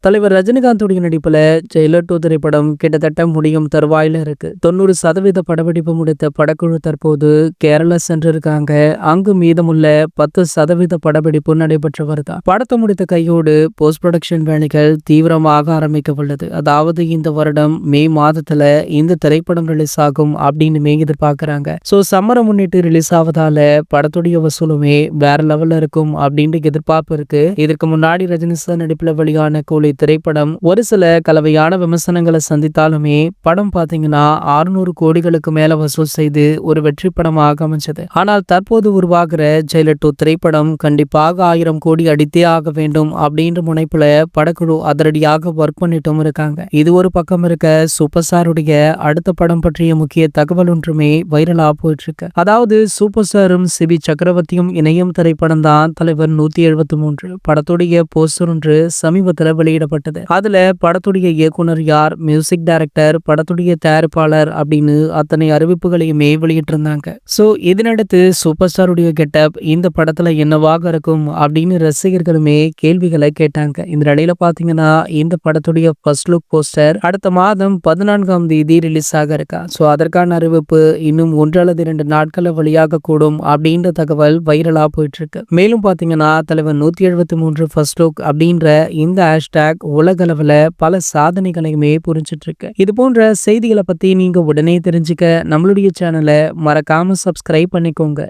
தலைவர் ரஜினிகாந்துடைய நடிப்புல ஜெயிலர் 2 திரைப்படம் கிட்டத்தட்ட முடியும் தருவாயில இருக்கு. 90% படப்பிடிப்பு முடித்த படக்குழு தற்போது கேரளா சென்றிருக்காங்க. அங்கு மீதமுள்ள 10% படப்பிடிப்பு நடைபெற்று வருதா. படத்தை முடித்த கையோடு போஸ்ட் ப்ரொடக்ஷன் வேலைகள் தீவிரமாக ஆரம்பிக்க உள்ளது. அதாவது இந்த வருடம் மே மாதத்துல இந்த திரைப்படம் ரிலீஸ் ஆகும் அப்படின்னு எதிர்பார்க்கறாங்க. சம்மரை முன்னிட்டு ரிலீஸ் ஆவதால படத்துடைய வசூலுமே வேற லெவல்ல இருக்கும் அப்படின்னு எதிர்பார்ப்பு இருக்கு. இதற்கு முன்னாடி ரஜினி சார் நடிப்புல வெளியான கூலி திரைப்படம் ஒரு சில கலவையான விமர்சனங்களை சந்தித்தாலுமே படம் பாத்தீங்கன்னா 600 கோடிகளுக்கு மேல வசூல் செய்து ஒரு வெற்றி படமாக அமைஞ்சது. ஆனால் தற்போது உருவாகிற ஜெயிலர் 2 திரைப்படம் கண்டிப்பாக 1000 கோடி அடித்தே ஆக வேண்டும் அப்படின்ற முனைப்புல படக்குழு அதிரடியாக ஒர்க் பண்ணிட்டும் இருக்காங்க. இது ஒரு பக்கம் இருக்க சூப்பர் ஸ்டாருடைய அடுத்த படம் பற்றிய முக்கிய தகவல் ஒன்றுமே வைரலா போயிட்டு இருக்கு. அதாவது சூப்பர் ஸ்டாரும் சிபி சக்கரவர்த்தியும் இணையும் திரைப்படம் தான் தலைவர் 173. படத்துடைய போஸ்டர் ஒன்று சமீபத்தில் வெளியிடப்பட்டது. அதுல படத்துடைய இயக்குனர் யார், மியூசிக் டைரக்டர், படத்துடைய தயாரிப்பாளர் அப்படின்னு அத்தனை அறிவிப்புகளையுமே வெளியிட்டிருந்தாங்க. இதனடுத்து சூப்பர் ஸ்டாருடைய கெட்டப் இந்த படத்துல என்னவாக இருக்கும் அப்படின்னு ரசிகர்களுமே கேள்விகளை கேட்டாங்க. இந்த நிலையில பாத்தீங்கன்னா இந்த படத்துடைய ஃபர்ஸ்ட் லுக் போஸ்டர் அடுத்த மாதம் 14ஆம் தேதி ரிலீஸ் ஆக இருக்கா. அதற்கான அறிவிப்பு இன்னும் 1 அல்லது 2 நாட்கள வெளியாக கூடும் அப்படின்ற தகவல் வைரலா போயிட்டு இருக்கு. மேலும் பாத்தீங்கன்னா தலைவர் 173 ஃபர்ஸ்ட் லுக் அப்படின்ற இந்த ஹேஷ்டேக் உலகளவுல பல சாதனைகளையுமே புரிஞ்சிட்டு இருக்கு. இது போன்ற செய்திகளை பத்தி நீங்க உடனே தெரிஞ்சுக்க நம்மளுடைய சேனலை மறக்காம சப்ஸ்கிரைப் பண்ணிக்கோங்க.